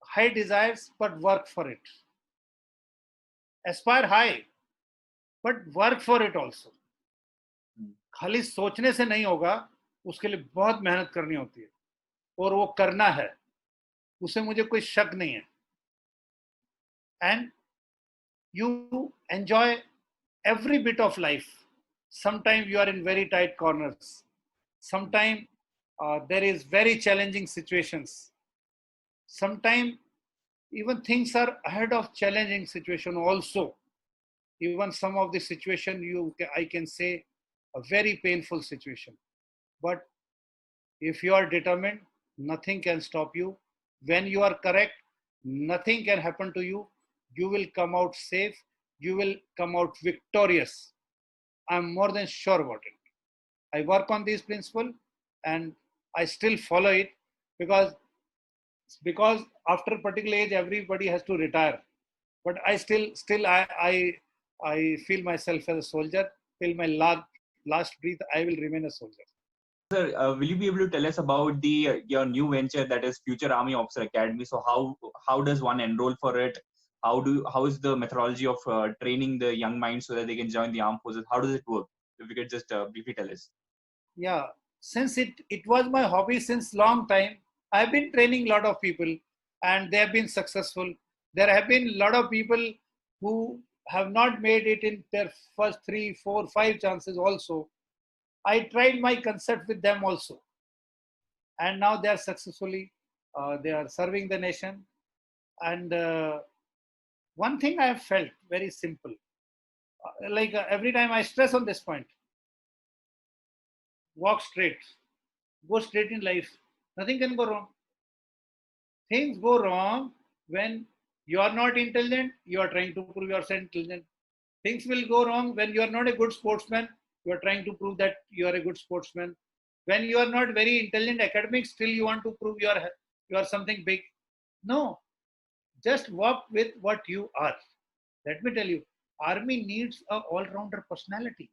high desires, but work for it. Aspire high, but work for it also. खाली सोचने से नहीं होगा, उसके लिए बहुत मेहनत करनी होती है, और वो करना है, उसे मुझे कोई शक नहीं है. And you enjoy every bit of life. Sometimes you are in very tight corners. Sometimes there is very challenging situations. Sometimes even things are ahead of challenging situation also. Even some of the situation I can say a very painful situation. But if you are determined, nothing can stop you. When you are correct, nothing can happen to you. You will come out safe. You will come out victorious. I'm more than sure about it. I work on this principle and I still follow it because after a particular age everybody has to retire. But I I feel myself as a soldier till my last breath. I will remain a soldier. Sir, will you be able to tell us about the your new venture, that is Future Army Officer Academy? So how does one enroll for it? How is the methodology of training the young minds so that they can join the armed forces? How does it work? If you could just briefly tell us. Yeah, since it was my hobby since long time, I've been training a lot of people and they have been successful. There have been a lot of people who have not made it in their first 3 4 5 chances also. I tried my concept with them also, and now they are successfully they are serving the nation. And one thing I have felt very simple, every time I stress on this point: walk straight, go straight in life. Nothing can go wrong. Things go wrong when you are not intelligent, you are trying to prove yourself intelligent. Things will go wrong when you are not a good sportsman, you are trying to prove that you are a good sportsman. When you are not very intelligent academics, still you want to prove you are something big. No, just walk with what you are. Let me tell you, army needs a all-rounder personality.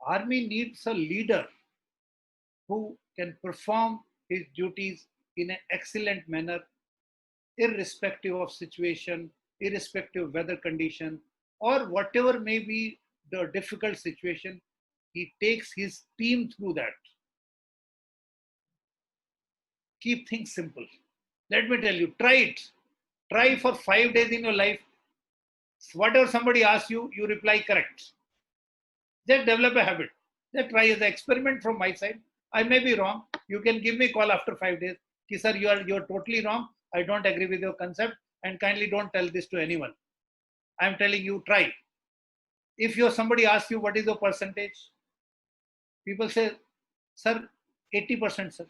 Army needs a leader who can perform his duties in an excellent manner, irrespective of situation, irrespective of weather condition, or whatever may be the difficult situation. He takes his team through that. Keep things simple. Let me tell you, try it. Try for 5 days in your life. Whatever somebody asks you, you reply correct. Just develop a habit. Just try as an experiment from my side. I may be wrong. You can give me a call after 5 days. Ki, sir, you're totally wrong. I don't agree with your concept, and kindly don't tell this to anyone. I'm telling you, try. If somebody asks you what is your percentage, people say, sir, 80%, sir.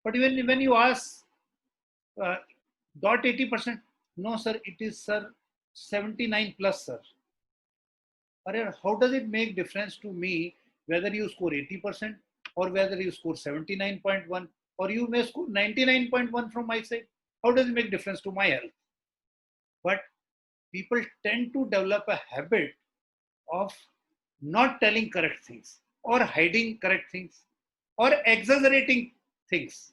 But even when you ask, uh, dot 80%, no, sir, it is, sir, 79 plus, sir. How does it make difference to me whether you score 80% or whether you score 79.1 or you may score 99.1 from my side? How does it make difference to my health? But people tend to develop a habit of not telling correct things or hiding correct things or exaggerating things,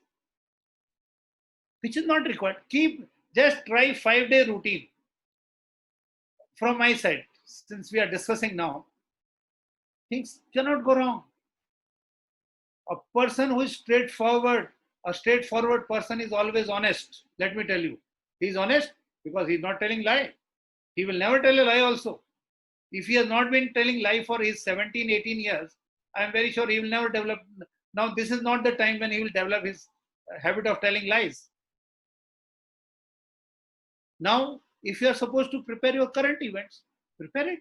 which is not required. Just try 5-day routine from my side. Since we are discussing now, things cannot go wrong. A person who is straightforward, a straightforward person is always honest. Let me tell you, he is honest because he is not telling lie. He will never tell a lie also. If he has not been telling lie for his 17, 18 years, I am very sure he will never develop. Now, this is not the time when he will develop his habit of telling lies. Now, if you are supposed to prepare your current events, prepare it.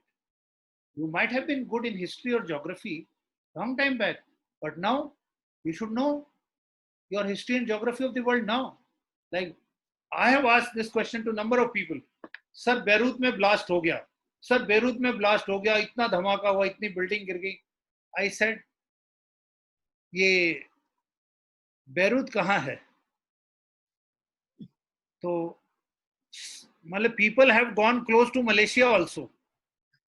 You might have been good in history or geography long time back, but now you should know your history and geography of the world now. Like, I have asked this question to a number of people. Sir, Beirut में blast हो गया. Sir, Beirut में blast हो गया. इतना धमाका हुआ, इतनी building गिर गई. I said, ये Beirut कहाँ है? तो मतलब people have gone close to Malaysia also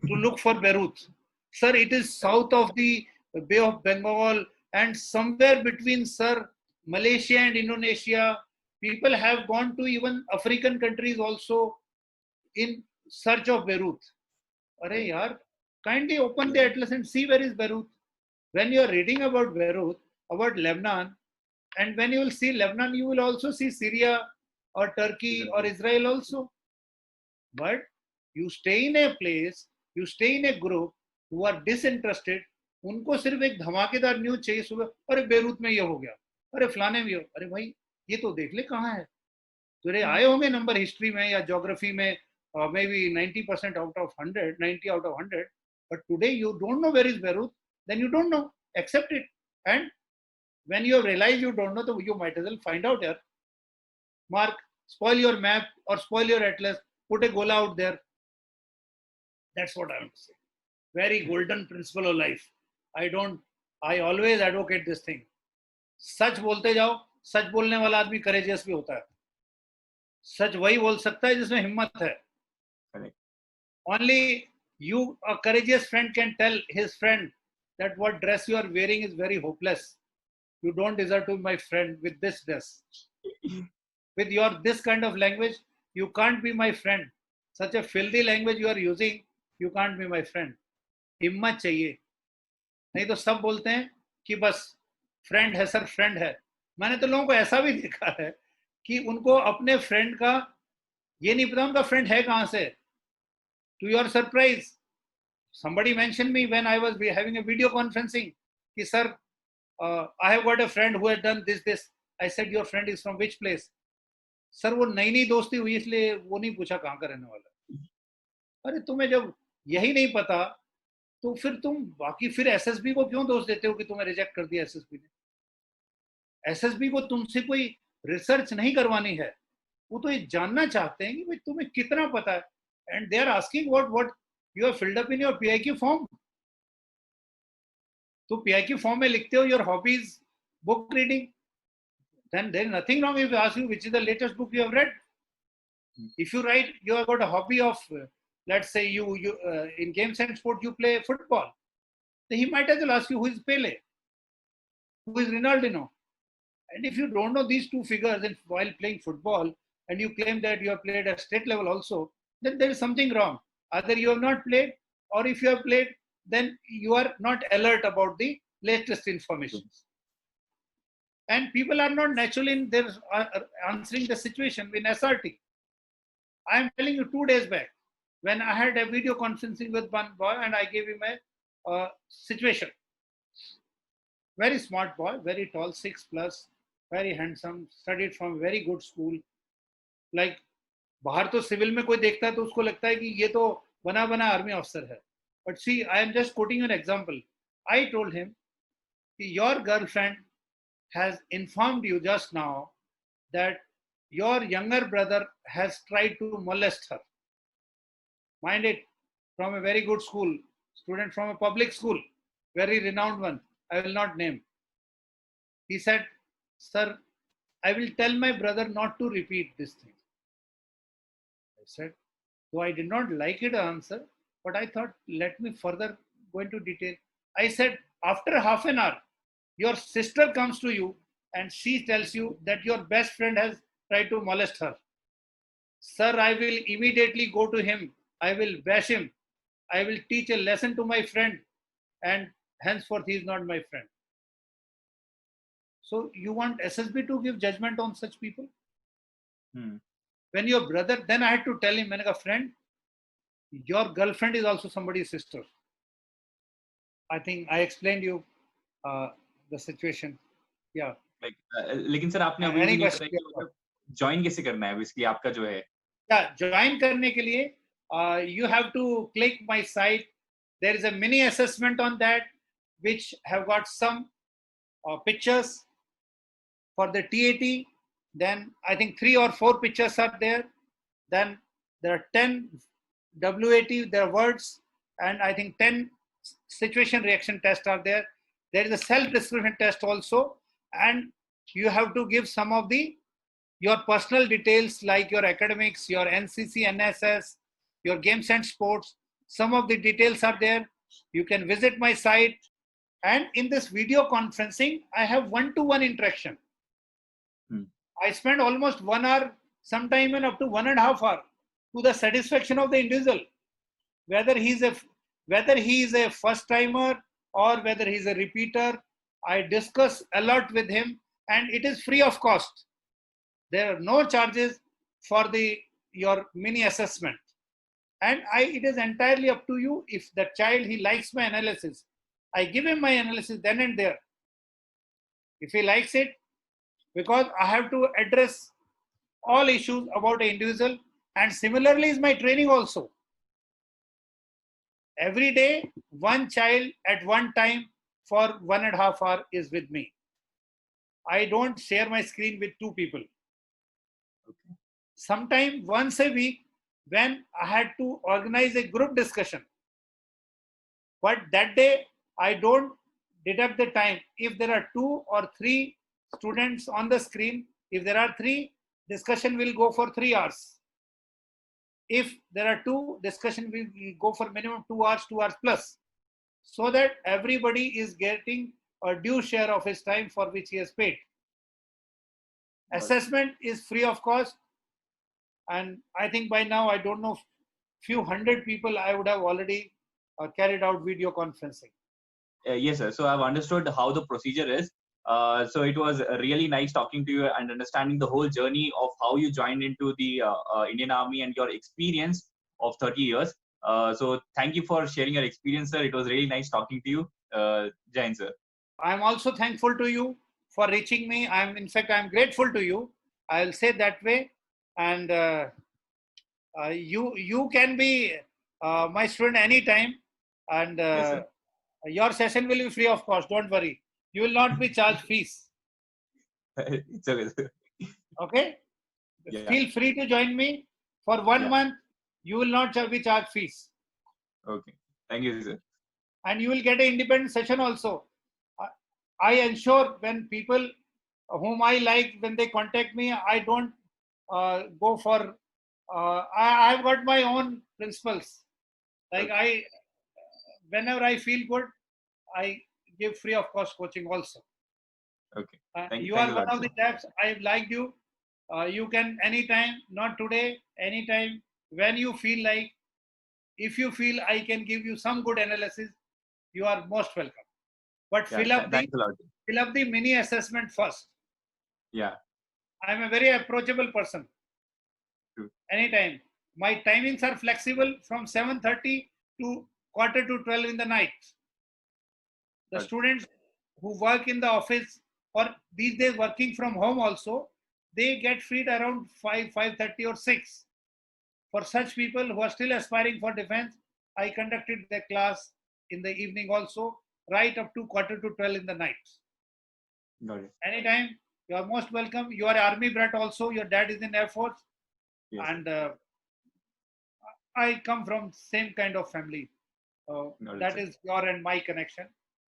to look for Beirut. Sir, it is south of the Bay of Bengal and somewhere between, sir, Malaysia and Indonesia. People have gone to even African countries also in search of Beirut. Arey yaar, kindly open the atlas and see where is Beirut. When you are reading about Beirut, about Lebanon, and when you will see Lebanon, you will also see Syria or Turkey or Israel also. But You stay in a place, you stay in a group who are disinterested. उनको सिर्फ एक धमाकेदार news चाहिए सुबह, अरे Beirut में ये हो गया, अरे फलाने में, अरे भाई ये तो देख ले कहाँ है. तेरे आए होंगे नंबर हिस्ट्री में या ज्योग्राफी में, may be 90% out of 100, 90 out of 100, but today you don't know where is Beirut, then you don't know, accept it. And when you realize you don't know, you might as well find out here. Mark, spoil your map or spoil your atlas, put a gola out there. That's what I want to say. Very golden principle of life. I always advocate this thing. सच बोलते जाओ, सच बोलने वाला आदमी courageous भी होता है. सच वही बोल सकता है जिसमें हिम्मत है. Correct. Only you, a courageous friend, can tell his friend that what dress you are wearing is very hopeless. You don't deserve to be my friend with this dress. With your this kind of language, you can't be my friend. Such a filthy language you are using, you can't be my friend. हिम्मत चाहिए. नहीं तो सब बोलते हैं कि बस friend है सर, फ्रेंड है. मैंने तो लोगों को ऐसा भी देखा है कि उनको अपने फ्रेंड का ये नहीं पता उनका फ्रेंड है कहां से. To your surprise, somebody mentioned me when I was having a video conferencing कि sir, I have got a friend who had done this. I said your friend is from which place? Sir वो नई नई दोस्ती हुई इसलिए वो नहीं पूछा कहाँ का रहने वाला. अरे तुम्हें जब यही नहीं पता तो फिर तुम बाकी फिर एसएसबी को क्यों दोष देते हो कि तुम्हें रिजेक्ट कर दिया एसएसबी ने. एसएसबी को तुमसे कोई रिसर्च नहीं करवानी है, वो तो ये जानना चाहते हैं कि भाई तुम्हें कितना पता है. And they are asking what you have filled up in your PIQ form. तो PIQ फॉर्म में लिखते हो your hobbies book reading, then there is nothing wrong if you ask you which is the latest book you have read. If you write you have got a hobby of let's say you in games and sport you play football, then he might as well ask you who is Pele, who is Ronaldinho. And if you don't know these two figures while playing football and you claim that you have played at state level also, then there is something wrong. Either you have not played, or if you have played, then you are not alert about the latest information. And people are not naturally in their answering the situation in SRT. I am telling you 2 days back, when I had a video conferencing with one boy and I gave him a situation. Very smart boy, very tall, 6+, very handsome, studied from a very good school. Like, बाहर तो civil में कोई देखता है तो उसको लगता है कि ये तो बना बना आर्मी ऑफिसर है. But see, I am just quoting an example. I told him, your girlfriend has informed you just now that your younger brother has tried to molest her. Mind it, from a very good school, student from a public school, very renowned one, I will not name. He said, sir, I will tell my brother not to repeat this thing. I said, though I did not like it answer, but I thought, let me further go into detail. I said, after half an hour, your sister comes to you and she tells you that your best friend has tried to molest her. Sir, I will immediately go to him. I will bash him. I will teach a lesson to my friend, and henceforth he is not my friend. So you want SSB to give judgment on such people? When your brother, then I had to tell him, मैंने कहा, friend, your girlfriend is also somebody's sister. I think I explained you the situation. Yeah. Like, लेकिन sir आपने अभी नहीं बताया join कैसे करना है इसलिए आपका जो है. Yeah, ज्वाइन करने के लिए you have to click my site. There is a mini assessment on that which have got some pictures for the TAT. Then I think 3 or 4 pictures are there. Then there are 10 WAT, there are words, and I think 10 situation reaction tests are there. There is a self-description test also, and you have to give some of your personal details like your academics, your NCC, NSS, your games and sports. Some of the details are there. You can visit my site. And in this video conferencing, I have one-to-one interaction. I spend almost 1 hour, sometime even up to 1.5 hours, to the satisfaction of the individual, whether he is a first timer or whether he is a repeater. I discuss a lot with him, and it is free of cost. There are no charges for your mini assessment. And it is entirely up to you. If the child, he likes my analysis, I give him my analysis then and there. If he likes it, because I have to address all issues about an individual, and similarly is my training also. Every day, one child at one time for 1.5 hours is with me. I don't share my screen with two people. Okay. Sometime once a week, when I had to organize a group discussion. But that day, I don't deduct the time. If there are 2 or 3 students on the screen, if there are 3, discussion will go for 3 hours. If there are 2, discussion will go for minimum 2 hours, 2 hours plus, so that everybody is getting a due share of his time for which he has paid. Assessment is free of cost, and I think by now, I don't know, few hundred people I would have already carried out video conferencing. Yes, sir. So I've understood how the procedure is. So it was really nice talking to you and understanding the whole journey of how you joined into the Indian Army and your experience of 30 years. So thank you for sharing your experience, sir. It was really nice talking to you. Jai Hind, sir. I'm also thankful to you for reaching me. In fact, I'm grateful to you. I'll say that way. And you can be my student anytime. And Yes, your session will be free of cost. Don't worry. You will not be charged fees. sir. It's okay, sir. Okay? Yeah. Feel free to join me for 1 month. You will not be charged fees. Okay. Thank you, sir. And you will get an independent session also. I ensure when people whom I like, when they contact me, I don't go for, I've got my own principles. Like Okay. whenever I feel good, I give free of cost coaching also. Okay. You Thanks are a one lot, of sir. the chaps, I've liked you. You can anytime, not today, anytime, when you feel like, if you feel I can give you some good analysis, you are most welcome. But Yeah. Thanks a lot. fill up the mini assessment first. Yeah. I'm a very approachable person. True. Anytime. My timings are flexible from 7:30 to quarter to 12 in the night. The Okay. students who work in the office or these days working from home also, they get freed around 5, 5:30 or 6. For such people who are still aspiring for defense, I conducted the class in the evening also, right up to quarter to 12 in the night. Got it. Anytime, you are most welcome. You are Army brat also. Your dad is in Air Force. Yes, And I come from same kind of family. got it, That sir. is your and my connection.